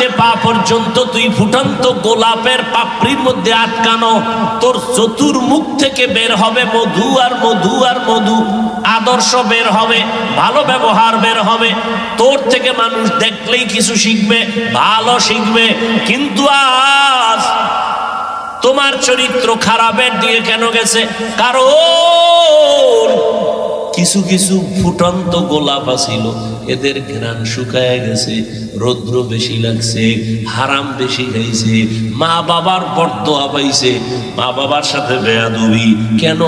হইতে পা পর্যন্ত তুই ফুটন্ত গোলাপের পাপড়ির মধ্যে আটকানো, তোর চতুর্মুখ থেকে বের হবে মধু আর মধু আর মধু, আদর্শ বের হবে, ভালো ব্যবহার বের হবে, তোর থেকে মানুষ দেখলেই কিছু শিখবে, ভালো শিখবে। কিন্তু আজ তোমার চরিত্র খারাপের দিকে কেন গেছে? কারণ কিছু কিছু ফুটন্ত গোলাপ আছিল, এদের ঘ্রাণ শুকায় গেছে, রৌদ্র বেশি লাগছে, হারাম বেশি খাইছে, মা বাবার বরদোয়া পাইছে, মা বাবার সাথে বেয়াদবি। কেন?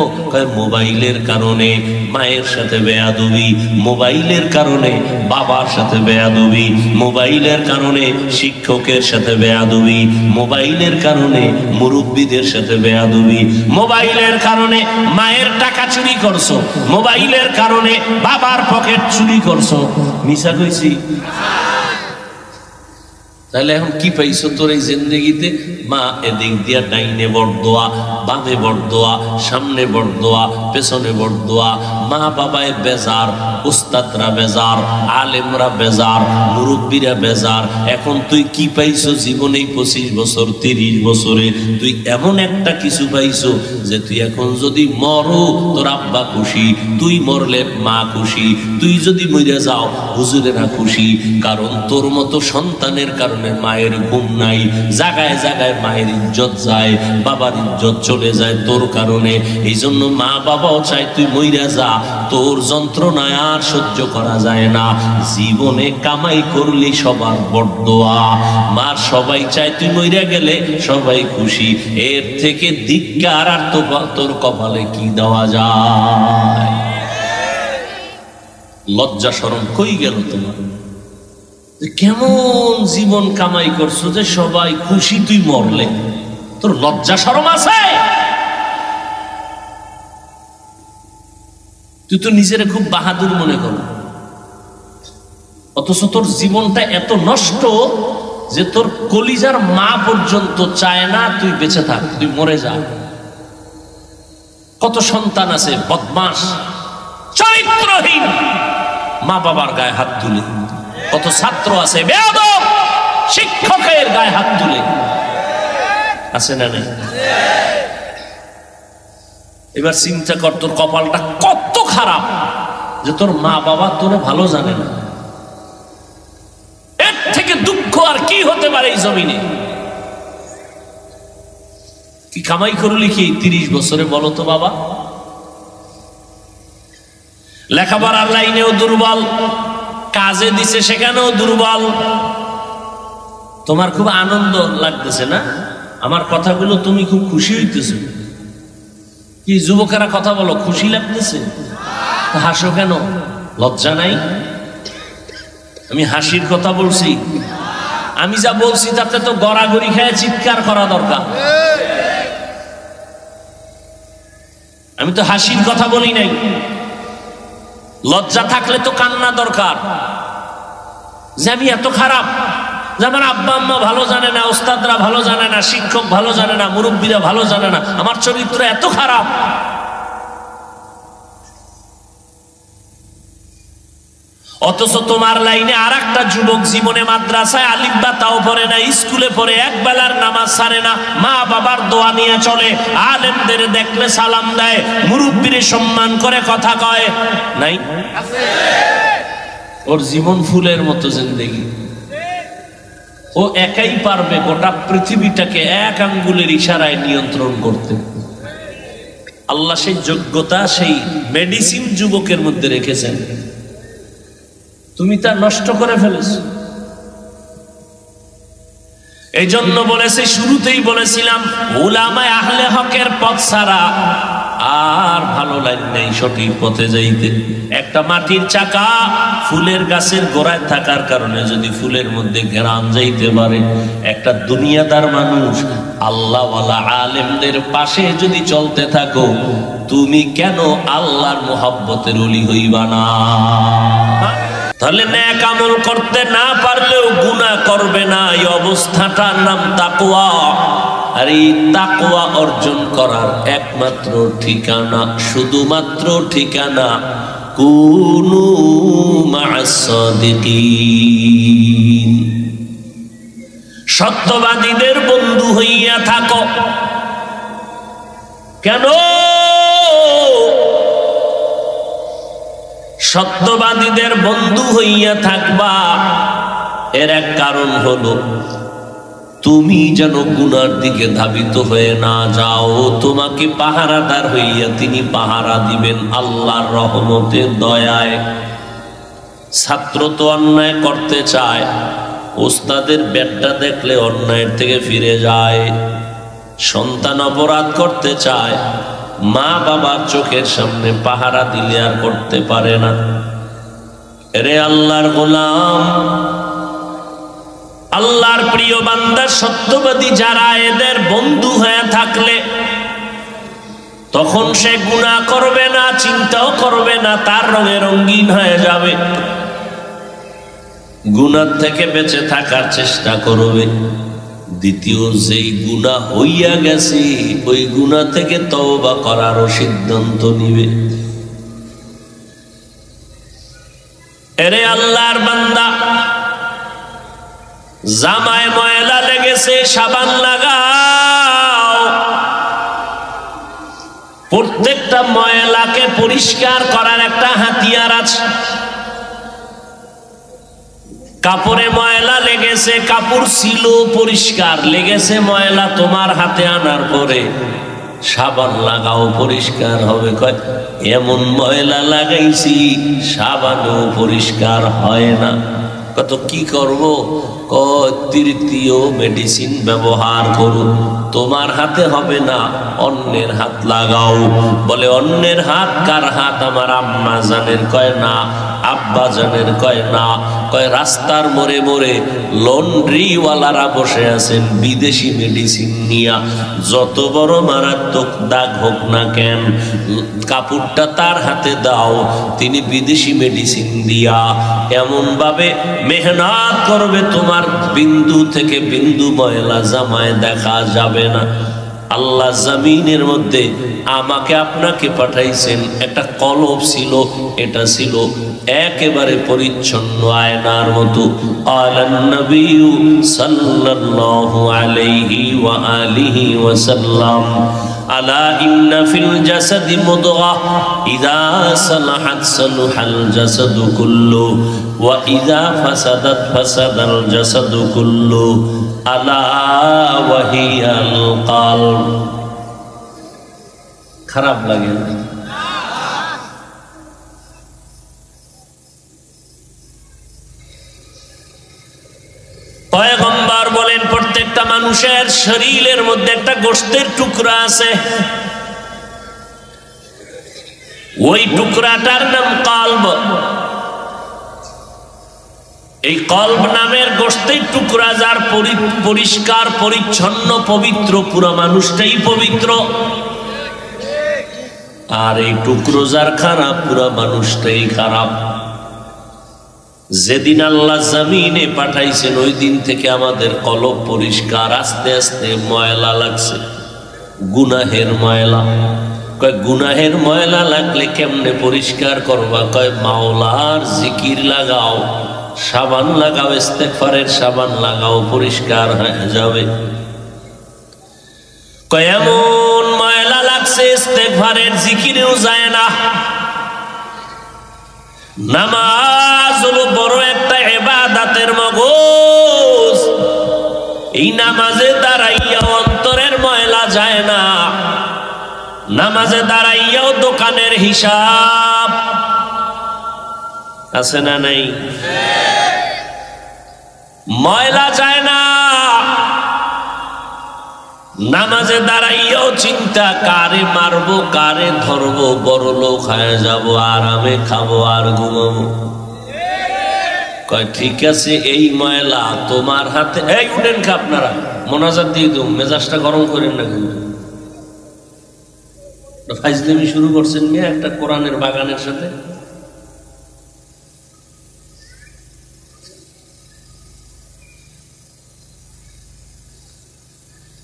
মোবাইলের কারণে মায়ের সাথে বেয়াদবি, মোবাইলের কারণে বাবার সাথে বেয়াদবি, মোবাইলের কারণে শিক্ষকের সাথে বেয়াদবি, মোবাইলের কারণে মুরব্বীদের সাথে বেয়াদবি, মোবাইলের কারণে মায়ের টাকা চুরি করছো, মোবাইলের কারণে বাবার পকেট চুরি করছো। মিছা কইছি? তাহলে এখন কি পাইছো তোর এই জিন্দেগিতে? মা এদিক দিয়া ডাইনে বরদোয়া, বামে বরদোয়া, সামনে বরদোয়া, পেছনে বরদোয়া, মা বাবায় বেজার, উস্তাদরা বেজার, আলেমরা বেজার, মুরব্বীরা বেজার। এখন তুই কি পাইছো জীবনে? 25 বছর 30 বছরে তুই এমন একটা কিছু পাইছো যে তুই এখন যদি মরো তোর আব্বা খুশি, তুই মরলে মা খুশি, তুই যদি মরে যাও হুজুরেরা খুশি। কারণ তোর মতো সন্তানের কারণে মায়ের ঘুম নাই, জায়গায় জায়গায় মায়ের ইজ্জত যায়, বাবার ইজ্জত চলে যায় তোর কারণে। এই জন্য মা বাবাও চায় তুই মইরা যা, তোর যন্ত্রণায় আর সহ্য করা যায় না। জীবনে কামাই করলি সবার বরদোয়া, মার সবাই চায় তুই মইরা গেলে সবাই খুশি। এর থেকে ধিক্কার আর তোর কপালে কি দেওয়া যায়? লজ্জা শরম কই গেল তোমার? কেমন জীবন কামাই করছো যে সবাই খুশি, তুই মরলে তোর লজ্জা শরম আছে? তুই তো নিজেরে খুব বাহাদুর মনে কর, অথচ তোর জীবনটা এত নষ্ট যে তোর কলিজার মা পর্যন্ত চায় না তুই বেঁচে থাক, তুই মরে যা। কত সন্তান আছে বদমাস, চরিত্রহীন, মা বাবার গায়ে হাত তুলে। কত ছাত্র আছে বেয়াদব, শিক্ষকের গায়ে হাত তুলে। আছে না নাই? এবার চিন্তা কর তোর কপালটা কত খারাপ যে তোর মা বাবা তোরে ভালো জানে না। এর থেকে দুঃখ আর কি হতে পারে এই জমিনে? কি কামাই করলি কি 30 বছরে বলো তো বাবা? লেখাপড়ার লাইনেও দুর্বল, কাজে দিছে সেখানেও দুর্বল। তোমার খুব আনন্দ লাগতেছে না আমার কথাগুলো? তুমি খুব খুশি হইতেছো? কি যুবকেরা কথা বলো, খুশি লাগতেছে? হাসো কেন? লজ্জা নাই? আমি হাসির কথা বলছি? আমি যা বলছি তাতে তো গড়াগড়ি খেয়ে চিৎকার করা দরকার। আমি তো হাসির কথা বলি নাই। লজ্জা থাকলে তো কান্না দরকার, যে আমি এত খারাপ, যে আমার আব্বা আম্মা ভালো জানে না, ওস্তাদরা ভালো জানে না, শিক্ষক ভালো জানে না, মুরব্বীরা ভালো জানে না, আমার চরিত্র এত খারাপ। অথচ তোমার লাইনে আর একটা যুবক জীবনে মাদ্রাসায় আলিফ বা তাও পড়ে না, স্কুলে পড়ে, এক বেলার নামাজ ছাড়ে না, মা বাবার দোয়া নিয়ে চলে, আলেমদের দেখলে সালাম দেয়, মুরব্বীর সম্মান করে কথা কয়। নাই? ওর জীবন ফুলের মতো জিন্দেগি। ও একাই পারবে গোটা পৃথিবীটাকে এক আঙ্গুলের ইশারায় নিয়ন্ত্রণ করতে। আল্লাহ সেই যোগ্যতা, সেই মেডিসিন যুবকের মধ্যে রেখেছেন, তুমি তা নষ্ট করে ফেলেছো। এই জন্য বলেছে, শুরুতেই বলেছিলাম, উলামায়ে আহলে হকের পথ ছাড়া আর ভালো লাগে নাই সঠিক পথে যাইতে। একটা মাটির চাকা ফুলের গাছের গোড়ায় থাকার কারণে যদি ফুলের মধ্যে ঘেরান যাইতে পারে, একটা দুনিয়াদার মানুষ আল্লাহওয়ালা আলেমদের পাশে যদি চলতে থাকো, তুমি কেন আল্লাহর মোহাব্বতের ওলি হইবা না? তাহলে নেক আমল করতে না পারলেও গুনাহ করবে না, এই অবস্থাটার নাম তাকওয়া। আর এই তাকওয়া অর্জন করার একমাত্র ঠিকানা, শুধুমাত্র ঠিকানা, কুনু মা'আস সাদিকিন। সত্যবাদীদের বন্ধু হইয়া থাকো। কেন সত্যবাদীদের বন্ধু হইয়া থাকবা? এর এক কারণ হলো তুমি যেন গুনার দিকে ধাবিত হয়ে না যাও। তোমাকে পাহারাদার হইয়া তিনি পাহারা দিবেন আল্লাহর রহমতের দয়ায়। ছাত্র তো অন্যায় করতে চায়, ওস্তাদের ব্যাটটা দেখলে অন্যায়ের থেকে ফিরে যায়। সন্তান অপরাধ করতে চায়, মা বাবার চোখের সামনে পাহারা দিলে আর করতে পারে না। রে আল্লাহর গোলাম, আল্লাহর প্রিয় বান্দা সত্যবাদী যারা, এদের বন্ধু হয়ে থাকলে তখন সে গুনাহ করবে না, চিন্তাও করবে না, তার রঙে রঙিন হয়ে যাবে। গুনাহ থেকে বেঁচে থাকার চেষ্টা করবে। দ্বিতীয়, যেই গুনাহ হইয়া গেছে ওই গুনাহ থেকে তওবা করারও সিদ্ধান্ত নিবে। এরে আল্লাহর বান্দা, জামায় ময়লা লেগেছে, সাবান লাগাও। প্রত্যেকটা ময়লাকে পরিষ্কার করার একটা হাতিয়ার আছে। কাপড়ে ময়লা লেগেছে, কাপড় ছিল পরিষ্কার, লেগেছে ময়লা, তোমার হাতে আনার পরে সাবান লাগাও, পরিষ্কার হবে। কয় এমন ময়লা লাগাইছি সাবানও পরিষ্কার হয় না। কত কি করব? তৃতীয় মেডিসিন ব্যবহার করো, তোমার হাতে হবে না, অন্যের হাত লাগাও। বলে অন্যের হাত কার হাত? আমার আম্মা জানের। কয় না। আব্বা জানের? কয় না। কয় রাস্তার মোড়ে মোড়ে লন্ড্রিওয়ালারা বসে আছেন বিদেশি মেডিসিন নিয়া। যত বড় মারাত্মক দাগ হোক না কেন, কাপড়টা তার হাতে দাও, তিনি বিদেশি মেডিসিন দিয়া এমন ভাবে মেহনত করবে তোমার বিন্দু থেকে বিন্দু ময়লা জামায় দেখা যাবে না। আল্লাহ জমিনের মধ্যে আমাকে আপনাকে পাঠাইছেন, একটা কলব ছিল, এটা ছিল একেবারে পরিচ্ছন্ন আয়নার মতো। আলান নবী সাল্লাল্লাহু আলাইহি ওয়া আলিহি ওয়াসাল্লাম, আলা ইন্না ফিল জাসাদি মুদগাহ ইযা সালাহাত সালাহাল জাসাদু কুল্লু ওয়া ইযা ফাসাদাত ফাসাদাল জাসাদু কুল্লু আলা ওয়া হিয়াল কলব। খারাপ লাগে না? পয়গম্বর বলেন প্রত্যেকটা মানুষের শরীরের মধ্যে একটা গোশতের টুকরা আছে, ওই টুকরাটার নাম কলব। এই কলব নামের গোশতের টুকরা যার পরিষ্কার পরিচ্ছন্ন পবিত্র, পুরো মানুষটাই পবিত্র। আর এই টুকরো যার খারাপ, পুরো মানুষটাই খারাপ। যেদিন আল্লাহ জমিনে পাঠাইছেন ওই দিন থেকে আমাদের কলব পরিষ্কার। আস্তে আস্তে ময়লা লাগছে, গুনাহের ময়লা। কয় গুনাহের ময়লা লাগলে কেমনে পরিষ্কার করবা? কয় মাওলার জিকির লাগাও, সাবান লাগাও, ইস্তেগফারের সাবান লাগাও, পরিষ্কার হয়ে যাবে। কয় এমন ময়লা লাগছে ইস্তেগফারের জিকিরেও যায় না। নামাজ হলো বড় একটা ইবাদতের মগজ। এই নামাজে দাঁড়াইয়া অন্তরের ময়লা যায় না। নামাজে দাঁড়াইয়াও দোকানের হিসাব আছে না নাই? ময়লা যায় না। নামাজে দাঁড়াইয়াও চিন্তা, কারে মারবো, কারে ধরবো, বড় লোক হয়ে যাবো, আরামে খাবো আর ঘুমাবো। কয় ঠিক আছে, এই ময়লা তোমার হাতে। এই উঠেন খা, আপনারা মোনাজাত দিয়ে দেব, মেজাজটা গরম করেন না কিন্তু। ফাইজলামি শুরু করছেন নিয়ে একটা কোরআনের বাগানের সাথে।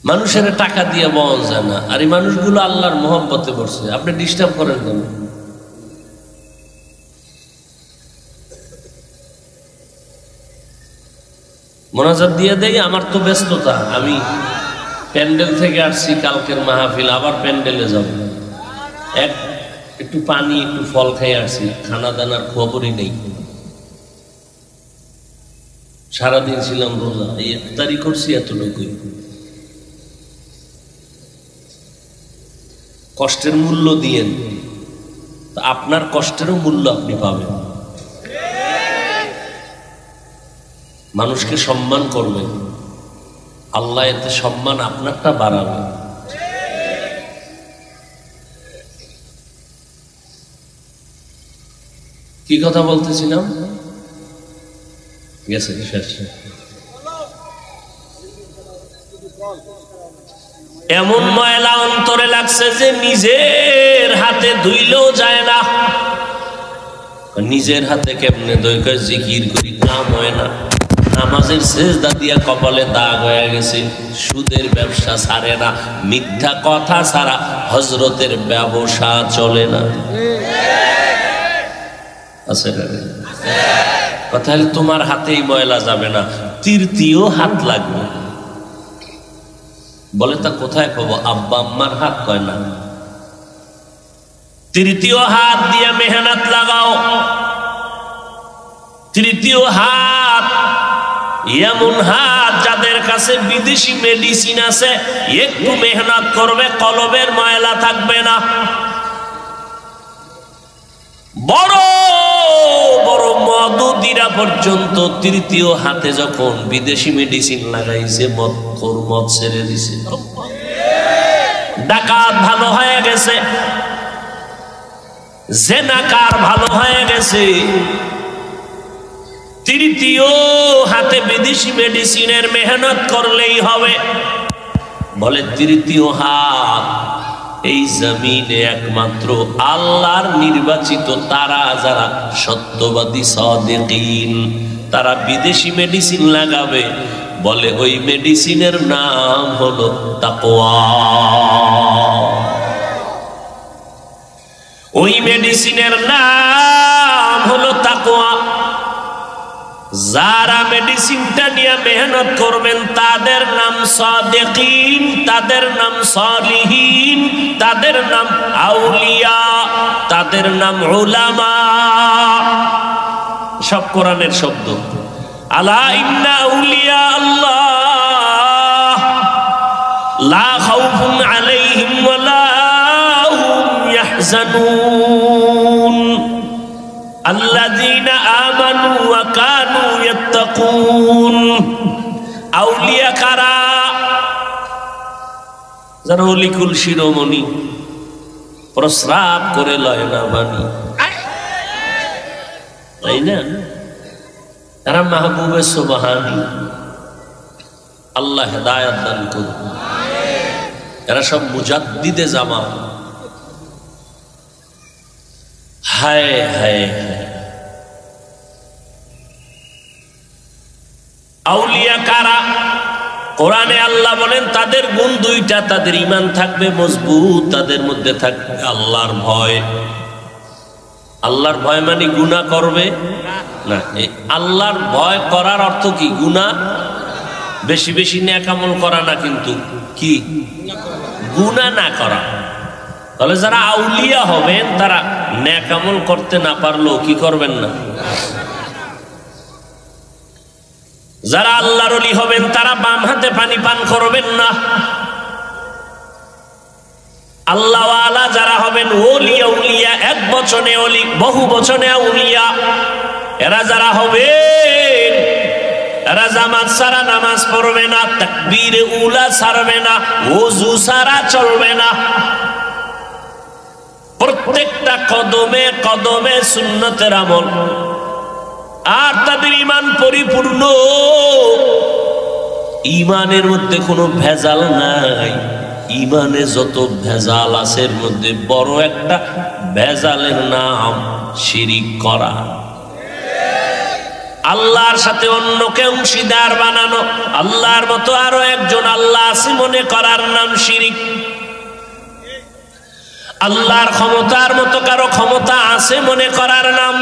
মানুষের টাকা দিয়ে বল যায় না, আর এই মানুষগুলো আল্লাহর মহব্বতে পড়ছে, আপনি ডিস্টার্ব করেন কেন? মোনাজাত দিয়ে দেই। আমার তো ব্যস্ততা, আমি প্যান্ডেল থেকে আসছি, কালকের মাহফিল, আবার প্যান্ডেলে যাব। একটু পানি একটু ফল খেয়ে আসছি, খানা দানার খবরই নেই। সারাদিন ছিলাম রোজা, এই ইফতারি করছি এতটুকুই। কষ্টের মূল্য দিয়েন, আপনার কষ্টেরও মূল্য আপনি পাবেন। মানুষকে সম্মান করবেন, আল্লাহ এতে সম্মান আপনারটা বাড়াবে। কি কথা বলতেছিলাম? গেছে শেষ। এমন ময়লা অন্তরে লাগছে যে নিজের হাতে ধুইলেও যায় না। নিজের হাতে কেমনে ধুই? জিকির করি, কাম হয় না। নামাজের সেজদা দিয়া কপালে দাগ হয়ে গেছে। সুদের ব্যবসা ছাড়ে না, মিথ্যা কথা ছাড়া হযরতের ব্যবসা চলে না। আছে না? কথা হলে তোমার হাতেই ময়লা যাবে না, তৃতীয় হাত লাগবে। বলে তা কোথায় পাবো? আব্বা আম্মার হাত কয় না, তৃতীয় হাত দিয়ে মেহনত লাগাও। তৃতীয় হাত এমন হাত যাদের কাছে বিদেশি মেডিসিন আছে, একটু মেহনত করবে কলবের ময়লা থাকবে না। বড় বড় মদুদিরা পর্যন্ত তৃতীয় হাতে যখন বিদেশি মেডিসিন লাগাইছে, মদ ছেড়ে দিছে। ডাকাত ভালো হয়ে গেছে, জেনাকার ভালো হয়ে গেছে। তৃতীয় হাতে বিদেশি মেডিসিনের মেহনত করলেই হবে। বলে তৃতীয় হাত এই জমিনে একমাত্র আল্লাহর নির্বাচিত তারা, যারা সত্যবাদী সাদিকিন, তারা বিদেশি মেডিসিন লাগাবে। বলে ওই মেডিসিনের নাম হলো তাকওয়া। ওই মেডিসিনের নাম হলো তাকওয়া। যারা মেডিসিনটা নিয়ে মেহনত করবেন তাদের নাম সাদিকিন, তাদের নাম সালিহিন, তাদের নাম আউলিয়া, তাদের নাম উলামা। সব কোরআনের শব্দ। আলা ইন্না আউলিয়া আল্লাহ লা খাউফুন আলাইহিম ওয়া লা হুম ইয়াহজানুন আল্লাযীনা আমানু ওয়া কানু ইয়াত্তাকুন। আউলিয়া কারা? যারা অলিকুল শিরোমণি, প্রস্রাব করে লয় না বাণী, তাই না? তারা মাহবুবে সুবহানী। আল্লাহ হেদায়েত দান করুন। এরা সব মুজাদ্দিদে জামান। হায় হায় হায়। আউলিয়া কারা? কোরআনে আল্লাহ বলেন তাদের গুণ দুইটা। তাদের ঈমান থাকবে মজবুত, তাদের মধ্যে থাকবে আল্লাহর ভয়। আল্লাহর ভয় মানে গুনাহ করবে না। আল্লাহর ভয় করার অর্থ কি? গুনাহ বেশি বেশি নেক আমল করা না, কিন্তু কি গুনাহ না করা। তাহলে যারা আউলিয়া হবেন তারা নেক আমল করতে না পারলেও কি করবেন না। যারা আল্লাহর ওলি হবেন তারা বাম হাতে পানি পান করবেন না। আল্লাহওয়ালা যারা হবেন, ওলি আউলিয়া, এক বচনে ওলি, বহু বচনে আউলিয়া, এরা যারা হবেন এরা জামাত ছাড়া নামাজ পড়বে না, তাকবীরে উলা ছাড়বে না, ওযু ছাড়া চলবে না। প্রত্যেকটা কদমে কদমে সুন্নতের আমল। আর তাদের ঈমান পরিপূর্ণ, ঈমানের মধ্যে কোনো ভেজাল নাই। ঈমানে যত ভেজাল আছে এর মধ্যে বড় একটা ভেজালের নাম শিরিক করা। আল্লাহর সাথে অন্যকে অংশীদার বানানো, আল্লাহর মতো আরো একজন আল্লাহ আছে মনে করার নাম শিরিক। আল্লাহর ক্ষমতার মতো কারো ক্ষমতা আছে মনে করার নাম,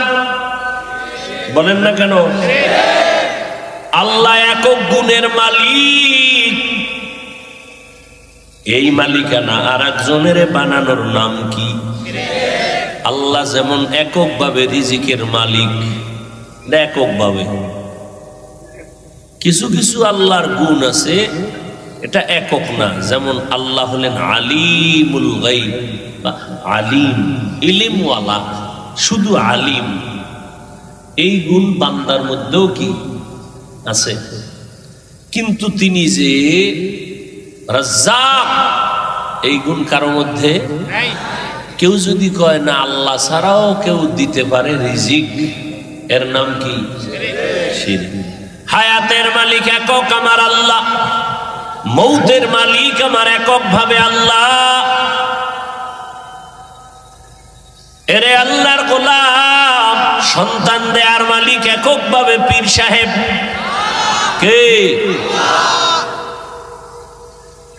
বলেন না কেন? আল্লাহ একক গুণের মালিক। এই মালিকানা আর একজনের বানানোর নাম কি? আল্লাহ যেমন এককভাবে রিজিকের মালিক, এককভাবে। কিছু কিছু আল্লাহর গুণ আছে এটা একক না, যেমন আল্লাহ হলেন আলিমুল গায়ব বা আলিম, ইলমওয়ালা, শুধু আলিম। এই গুণ বান্দার মধ্যেও কি আছে, কিন্তু তিনি যে রাজ্জাক এই গুণ কারো মধ্যে। কেউ যদি কয় না আল্লাহ ছাড়াও কেউ দিতে পারে রিজিক, এর নাম কি? শিরক। হায়াতের মালিক একক আমার আল্লাহ, মৌতের মালিক আমার একক ভাবে আল্লাহ। এরে আল্লাহর গোলাম, সন্তান দেয়ার মালিক একক ভাবে পীর সাহেব। কে?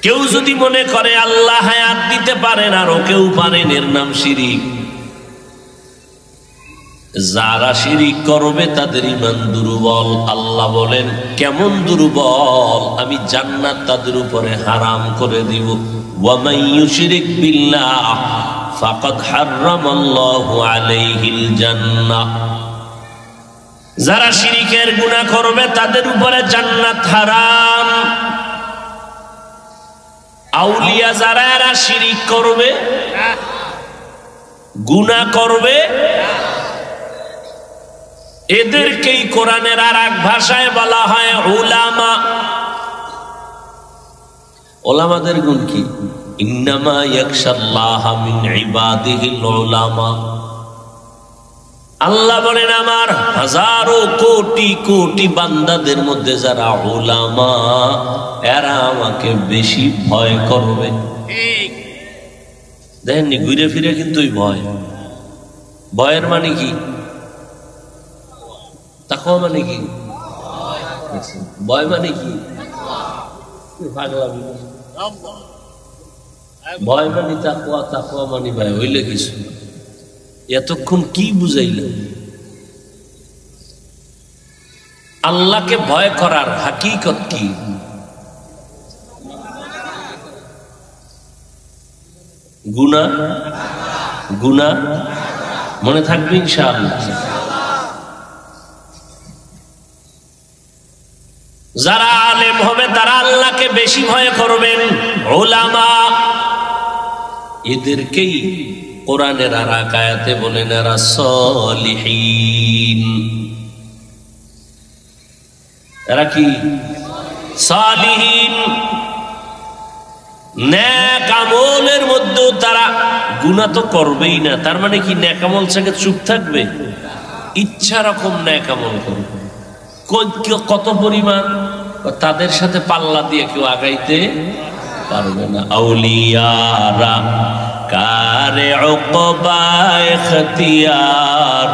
কেউ যদি মনে করে আল্লাহ হায়াত দিতে পারেন আরো কেউ পারেন, এর নাম শিরিক। যারা শিরিক করবে তাদের ঈমান দুর্বল। আল্লাহ বলেন কেমন দুর্বল, আমি জান্নাত তাদের উপরে হারাম করে দিব। ওয়া মান ইউশরিক বিল্লাহ ফাকাদ হারামাল্লাহু আলাইহিল জান্নাহ। যারা শিরিকের গুনাহ করবে তাদের উপরে জান্নাত হারাম। আউলিয়া যারা এরা শিরিক করবে, গুনাহ করবে, এদেরকেই কোরআনের আর এক ভাষায় বলা হয় উলামা। উলামাদের গুণ কি? ইন্নামা ইয়াখশাল্লাহা মিন ইবাদিহিল উলামা। আল্লাহ বলেন আমার হাজারো কোটি কোটি বান্দাদের মধ্যে যারা উলামা, এরা আমাকে বেশি ভয় করবে। দেখেননি ঘুরে ফিরে কিন্তু ভয়। ভয়ের মানে কি? তাকওয়া মানে কি? ভয় মানে কি? ভয় মানে তাকওয়া, তাকওয়া মানে ভয়। হইলে কিছু এতক্ষণ কি বুঝাইল? আল্লাহকে ভয় করার হাকিকত কি? গুনাহ, গুনাহ মনে থাকবে ইনশাআল্লাহ। যারা আলেম হবে তারা আল্লাহকে বেশি ভয় করবেন, উলামা। এদেরকেই কোরআনের আর এক আয়াতে বলেন এরা সলিহিন। এরা কি? সলিহিন। নেক আমলের মধ্যেও তারা গুনাহ তো করবেই না, তার মানে কি নেক আমল থেকে চুপ থাকবে? ইচ্ছা রকম নেক আমল করবে। কত পরিমাণ? তাদের সাথে পাল্লা দিয়ে কেউ আগাইতে পারবে না। আউলিয়ারা কারে উকবা ইখতিয়ার,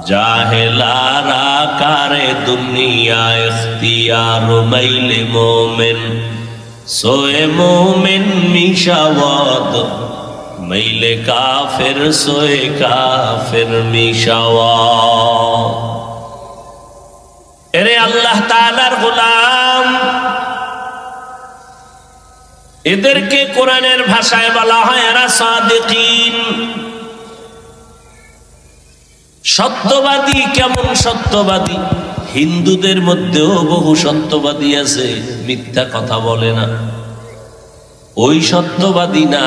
জাহেলারা কারে দুনিয়া ইখতিয়ার। মাইলে মোমেন সোয়ে মোমেন মিশাওয়াদ, মাইলে কাফের সোয়ে কাফের মিশাওয়াদ। এরে আল্লাহ তাআলার গোলাম, এদেরকে কোরআনের ভাষায় বলা হয় এরা সাদিকিন। সত্যবাদী। কেমন সত্যবাদী? হিন্দুদের মধ্যেও বহু সত্যবাদী আছে, মিথ্যা কথা বলে না। ওই সত্যবাদী না।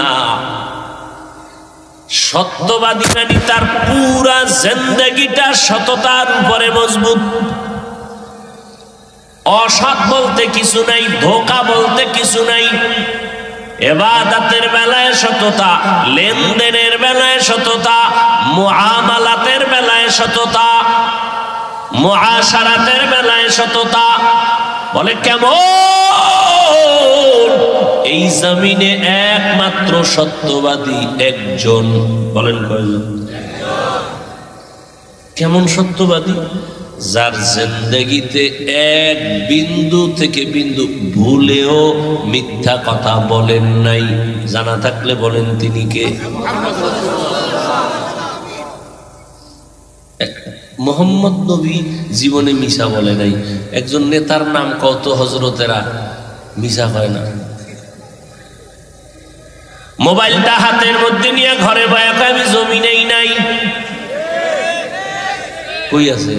সত্যবাদী মানে তার পুরা জিন্দেগিটা সততার উপরে মজবুত। অসৎ বলতে কিছু নাই, ধোঁকা বলতে কিছু নাই। ইবাদতের বেলায় সততা, লেনদেনের বেলায় সততা, মুআমালাতের বেলায় সততা, মুআশারাতের বেলায় সততা। বলে কেমন? এই জমিনে একমাত্র সত্যবাদী একজন। বলেন কয়জন? কেমন সত্যবাদী? যার জিন্দেগিতে এক বিন্দু থেকে বিন্দু ভুলেও মিথ্যা কথা বলেন নাই। জানা থাকলে বলেন তিনি কে? মোহাম্মদ নবী জীবনে মিশা বলে নাই। একজন নেতার নাম কত হজরতেরা, মিশা হয় না। মোবাইলটা হাতের মধ্যে নিয়ে ঘরে বয়া কয় আমি জমিনেই নাই, কই আছে?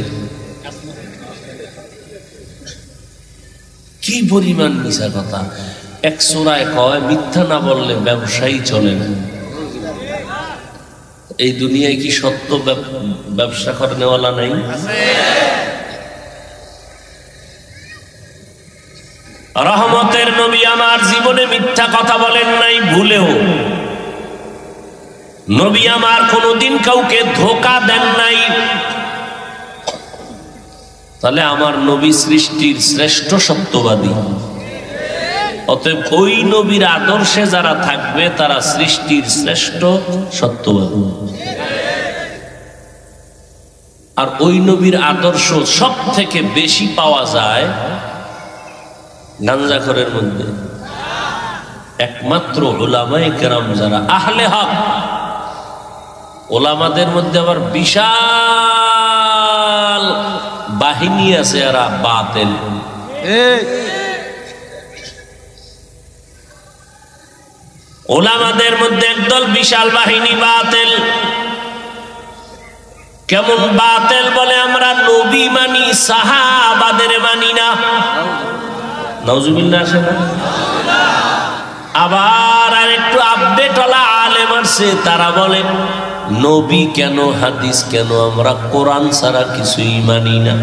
কি পরিমাণ মিশা কথা। এক সূরায় কয় মিথ্যা না বললে ব্যবসায়ী চলে না। এই দুনিয়ায় কি সত্য ব্যবসা করে নেওয়ালা নাই? রহমতের নবী আমার জীবনে মিথ্যা কথা বলেন নাই ভুলেও। নবী আমার কোনোদিন কাউকে ধোঁকা দেন নাই। তাহলে আমার নবী সৃষ্টির শ্রেষ্ঠ সত্যবাদী। অতএব ওই নবীর আদর্শে যারা থাকবে তারা সৃষ্টির শ্রেষ্ঠ সত্যবাদী। আর ওই নবীর আদর্শ সব থেকে বেশি পাওয়া যায় গাঞ্জাখোরের মধ্যে। একমাত্র উলামায়ে কেরাম যারা আহলে হক, ওলামাদের মধ্যে আবার বিশাল বাহিনী আছে, এরা বাতিল। ওলামাদের মধ্যে একদল বিশাল বাহিনী বাতিল। কেমন বাতিল বলে, আমরা নবী মানি, সাহাবাদের মানি না। নাউজুবিল্লাহ আসে না? আবার আর একটু আপডেট ওলা আলেম আছে, তারা বলে নবী কেন, হাদিস কেন, আমরা কোরআন ছাড়া কিছুই মানি না।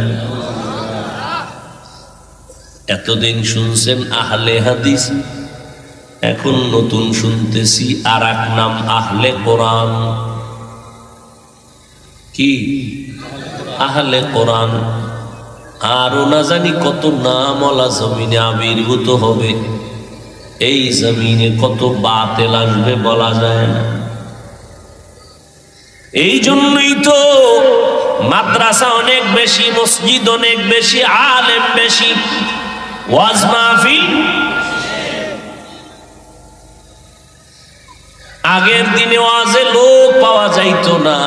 এতদিন শুনছেন আহলে হাদিস, এখন নতুন শুনতেছি আর এক নাম আহলে কোরআন। কি আহলে কোরআন? আরো না জানি কত নামওয়ালা জমিনে আবির্ভূত হবে। এই জমিনে কত বাতিল আসবে বলা যায় না। এই জন্যই তো মাদ্রাসা অনেক বেশি, মসজিদ অনেক বেশি, আলেম বেশি, ওয়াজ মাহফিল। আগের দিনে ওয়াজে লোক পাওয়া যাইতো না,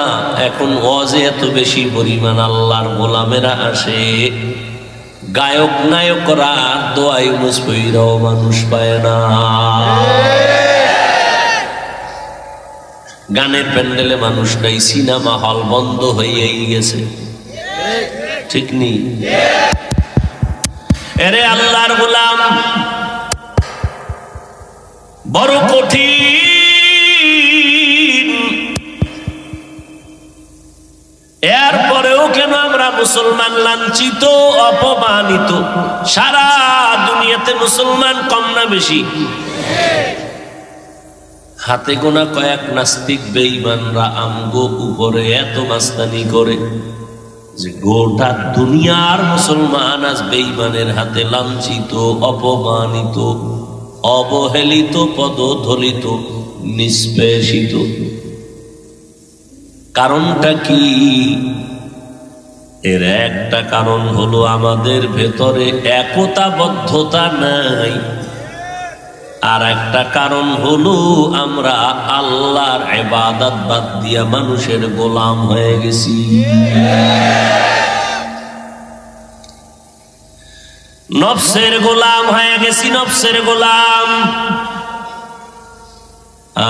এখন ওয়াজে এত বেশি পরিমাণ আল্লাহর গোলামেরা আসে। গায়ক নায়করা দোয়া ইউনুস পইরাও মানুষ পায় না। গানের প্যান্ডেলে মানুষ নাই, সিনেমা হল বন্ধ হয়েই গেছে। ঠিক নেই? এরে আল্লাহর গোলাম, বড় কঠিন। এরপরেও কেন আমরা মুসলমান লাঞ্ছিত, অপমানিত? সারা দুনিয়াতে মুসলমান কম না বেশি? হাতে গোনা কয়েক নাস্তিক বেঈমানরা আমগো উপরে এত মাস্তানি করে যে গোটা দুনিয়ার মুসলমান আজ বেঈমানের হাতে লাঞ্ছিত, অপমানিত, অবহেলিত, পদধলিত, নিষ্পেষিত। কারণটা কি? এর একটা কারণ হলো আমাদের ভেতরে একতাবদ্ধতা নাই। আর একটা কারণ হলো আমরা আল্লাহর ইবাদত বাদ দিয়া মানুষের গোলাম হয়ে গেছি। নফসের গোলাম হয়ে গেছি, নফসের গোলাম।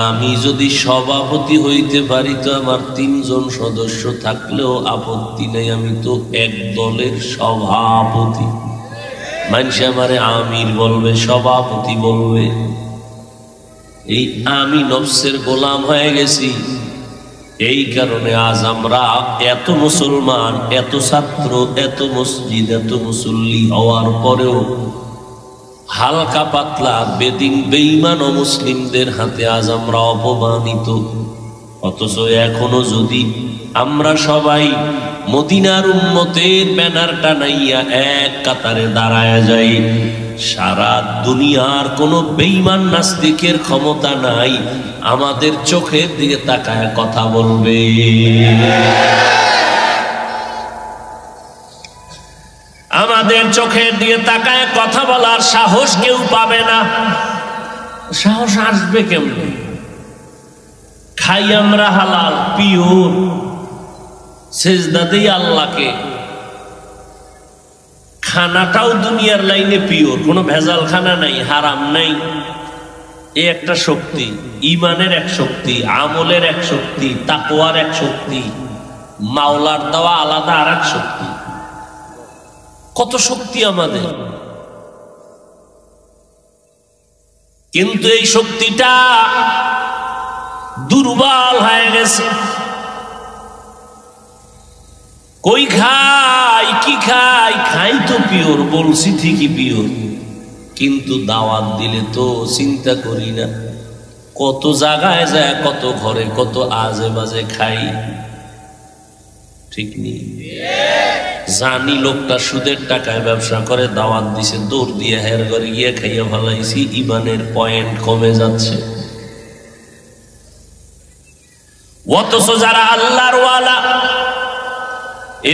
আমি যদি সভাপতি হইতে পারি তো আমার 3 জন সদস্য থাকলেও আপত্তি নেই, আমি তো এক দলের সভাপতি। মানুষ আমারে আমির বলবে, সভাপতি বলবে। এই আমি নফসের গোলাম হয়ে গেছি। এই কারণে আজ আমরা এত মুসলমান, এত ছাত্র, এত মসজিদ, এত মুসল্লি হওয়ার পরেও হালকা পাতলা বেদিন বেঈমান ও মুসলিমদের হাতে আজ আমরা অপমানিত। অথচ এখনো যদি আমরা সবাই মদিনার উম্মতের ব্যানার টানাইয়া এক কাতারে দাঁড়ায় যাই, সারা দুনিয়ার কোন বেঈমান নাস্তিকের ক্ষমতা নাই আমাদের চোখের দিকে তাকায় কথা বলবে। আমাদের চোখের দিকে তাকায় কথা বলার সাহস কেউ পাবে না। সাহস আসবে কেমন? খাই আমরা হালাল, পিওর, সেজদা দেই আল্লাহকে। খানাটাও দুনিয়ার লাইনে পিওর, কোনো ভেজাল খানা নাই, হারাম নাই। এই একটা শক্তি, ইমানের এক শক্তি, আমলের এক শক্তি, তাকওয়ার এক শক্তি, মাওলার দেওয়া আলাদা আর এক শক্তি। কত শক্তি আমাদের, কিন্তু এই শক্তিটা দুর্বল হয়ে গেছে। কই খাই, কি খাই? খাই তো পিওর, বলছি ঠিকই পিওর, কিন্তু দাওয়াত দিলে তো চিন্তা করি না। কত জায়গায় যায়, কত ঘরে, কত আজে বাজে খাই, ঠিক নেই? জানি লোকটা সুদের টাকায় ব্যবসা করে, দাওয়াত দিছে, দৌড় দিয়ে হের ঘরে গিয়ে খাইয়া ফেলাইছি, ইমানের পয়েন্ট কমে যাচ্ছে। অথচ যারা আল্লাহর ওয়ালা,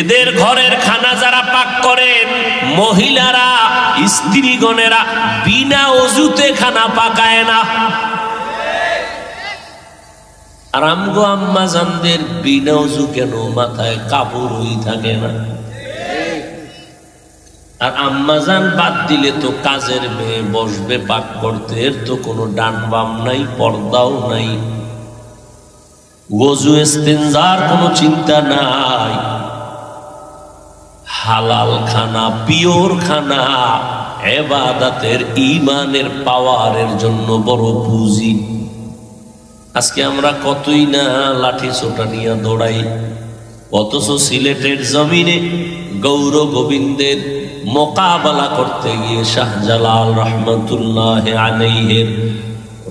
এদের ঘরের খানা যারা পাক করেন, মহিলারা, স্ত্রীগণেরা বিনা ওযুতে খানা পাকায় না। আর আমগো আম্মা জানদের বিনা ওযু কেন, মাথায় কাপড়ই থাকে না। আর আম্মা জান বাদ দিলে তো কাজের মেয়ে বসবে পাক করতে, এর তো কোনো ডান বাম নাই, পর্দাও নাই, ওযু ইস্তেনজার কোনো চিন্তা নাই। হালাল খানা, পিওর খানা, ইবাদতের, ঈমানের পাওয়ারের জন্য বড় পুঁজি। আজকে আমরা কতই না লাঠি ছোটা নিয়ে দৌড়াই, অথচ সিলেটের জমিনে গৌর গোবিন্দের মোকাবেলা করতে গিয়ে শাহজালাল রহমতুল্লাহ আলাইহির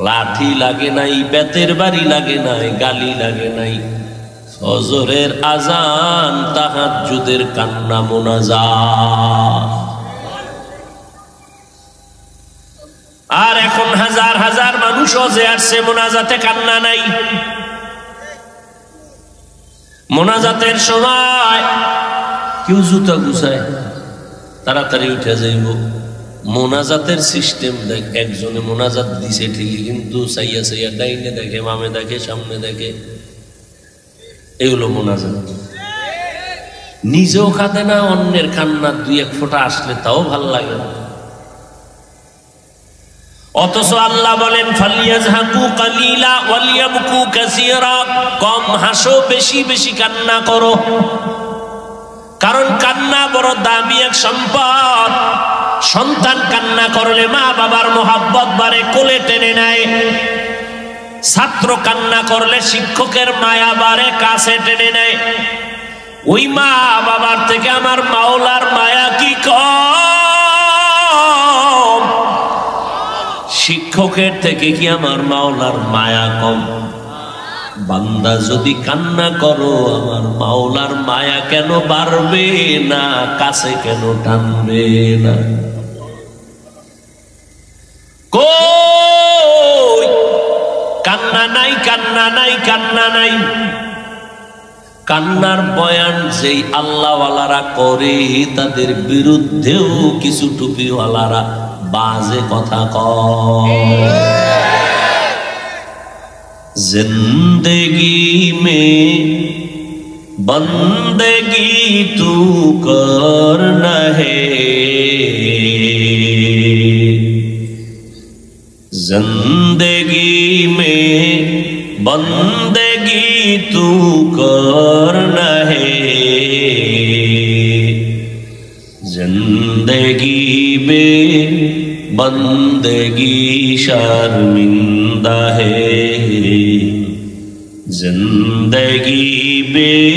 লাঠি লাগে নাই, বেতের বাড়ি লাগে নাই, গালি লাগে নাই, ফজরের আজান, তাহাজ্জুদের কান্না, মুনাজাত। আর এখন হাজার হাজার মানুষও যে আসছে, মোনাজাতে কান্না নাই। মোনাজাতের সময় কেউ জুতা গুছায়, তাড়াতাড়ি উঠে যাইব। মোনাজাতের সিস্টেম দেখ, একজনে মোনাজাত দিছে ঠিকই, কিন্তু সাইয়া সাইয়া ডাইনে দেখে, বামে দেখে, সামনে দেখে, এগুলো মোনাজাত। নিজেও কাঁদে না, অন্যের কান্না দুই এক ফোঁটা আসলে তাও ভাল লাগে না। অথচ আল্লাহ বলেন, ফালিয়াজহাকু কালিলা ওয়ালিয়াবকু কাসীরা, কম হাসো, বেশি বেশি কান্না করো। কারণ কান্না বড় দামি এক সম্পদ। সন্তান কান্না করলে মা বাবার মোহাব্বত বাড়ে, কোলে টেনে নেয়। ছাত্র কান্না করলে শিক্ষকের মায়া বাড়ে, কাছে টেনে নেয়। ওই মা বাবার থেকে আমার মাওলার মায়া কি কম? শিক্ষকের থেকে কি আমার মাওলার মায়া কম? বান্দা যদি কান্না করো, আমার মাওলার মায়া কেন বাড়বে না? কাছে কেন টানবে না? কই কান্না নাই, কান্না নাই, কান্না নাই। কান্নার বয়ান যেই আল্লাহওয়ালারা করে, তাদের বিরুদ্ধেও কিছু টুপিওয়ালারা বাজে কথা কয়। जिंदगी में बंदगी तू करना है, जिंदगी में बंदगी तू करना है, जिंदगी में बंदगी शर्मिंदा है, जिंदगी में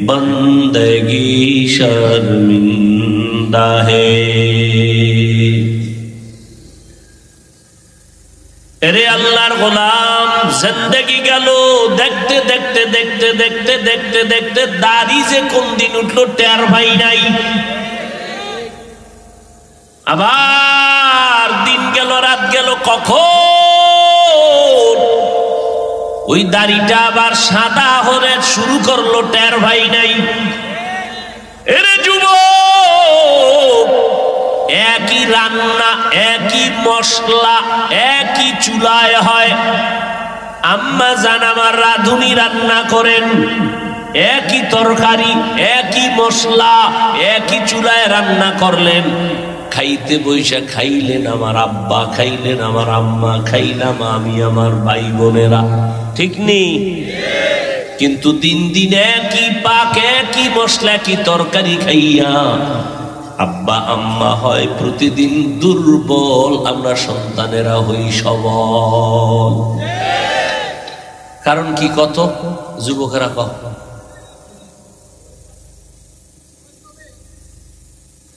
बंदगी शर्मिंदा है। अरे अल्लाहर गोलाम, जिंदगी गেল দেখতে দেখতে দেখতে দেখতে দেখতে দেখতে দাড়ি যে কোন দিন উঠলো টের ভাই নাই। আবার দিন গেল, রাত গেল, কখন ওই দাড়িটা আবার সাদা হরে শুরু করলো টের ভাই নাই। এরে যুবক, একই রান্না, একই মশলা, একই চুলায় হয়। আম্মা জান আমার রাঁধুনি রান্না করেন, একই তরকারি, একই মশলা, একই চুলায় রান্না করলেন, খাইতে বৈশা খাইলেন আমার আব্বা, খাইলেন আমার আম্মা, খাইলাম আমি, আমার ভাই বোনেরা, ঠিক নেই? কিন্তু দিন দিন একই পাক, একই মশলা, একই তরকারি খাইয়া আব্বা আম্মা হয় প্রতিদিন দুর্বল, আমরা সন্তানেরা হই সবল। কারণ কি? কত যুবকেরা কহ,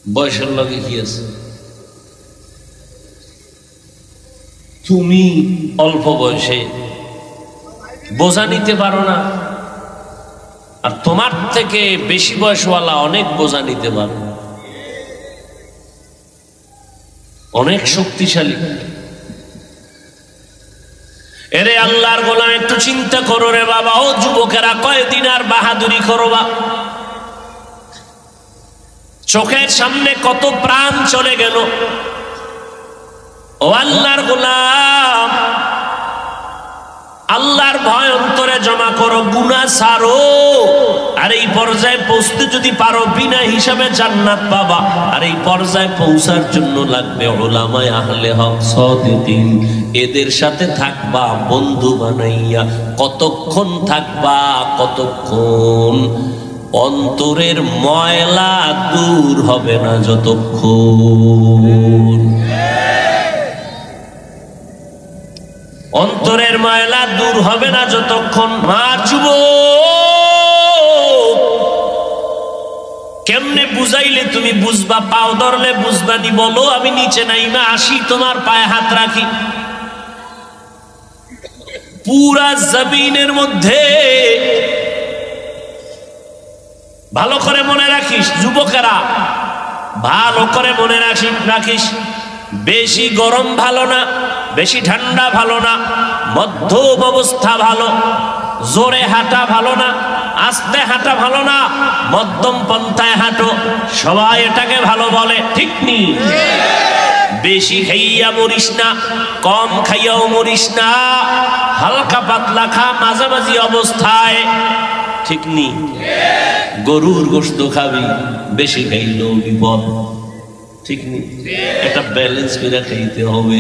বয়সের লগে কি আছে? তুমি অল্প বয়সে বোঝা নিতে পারো না, আর তোমার থেকে বেশি বয়সওয়ালা অনেক বোঝা নিতে পারো, অনেক শক্তিশালী। এরে আল্লাহর গোলাম, একটু চিন্তা করো রে বাবা। ও যুবকেরা, কয়দিন আর বাহাদুরি করবা? চোখের সামনে কত প্রাণ চলে গেল। ও আল্লাহর গোলাম, আল্লাহর ভয় অন্তরে জমা করো, গুনাহ ছাড়ো। আর এই পর্যায়ে পৌঁছতে যদি পারো, বিনা হিসাবে জান্নাত পাবা। আর এই পর্যায়ে পৌঁছার জন্য লাগবে উলামায়ে আহলে হক সাদিকিন, এদের সাথে থাকবা বন্ধু বানাইয়া। কতক্ষণ থাকবা? কতক্ষণ? অন্তরের ময়লা দূর হবে না যতক্ষণ। অন্তরের ময়লা দূর হবে না যতক্ষণ। মা যুবক, কেমনে বুঝাইলে তুমি বুঝবা? পাও ধরলে বুঝবা নি? বলো, আমি নিচে নাইমা আসি, তোমার পায়ে হাত রাখি। পুরা জমিনের মধ্যে ভালো করে মনে রাখিস যুবকেরা, ভালো করে মনে রাখিস, বেশি গরম ভালো না, বেশি ঠান্ডা ভালো না, মধ্যম অবস্থা ভালো। জোরে হাঁটা ভালো না, আস্তে হাঁটা ভালো না, মধ্যম পন্থায় হাঁটো। সবাই এটাকে ভালো বলে, ঠিক নি? বেশি খাইয়া মরিস না, কম খাইয়াও মরিস না, হালকা পাতলা খা মাঝামাঝি অবস্থায়, ঠিক নি? গরুর গোশত খাবি, বেশি খাইলেও বিপদ, ঠিক নি? একটা ব্যালেন্স করে খাইতে হবে।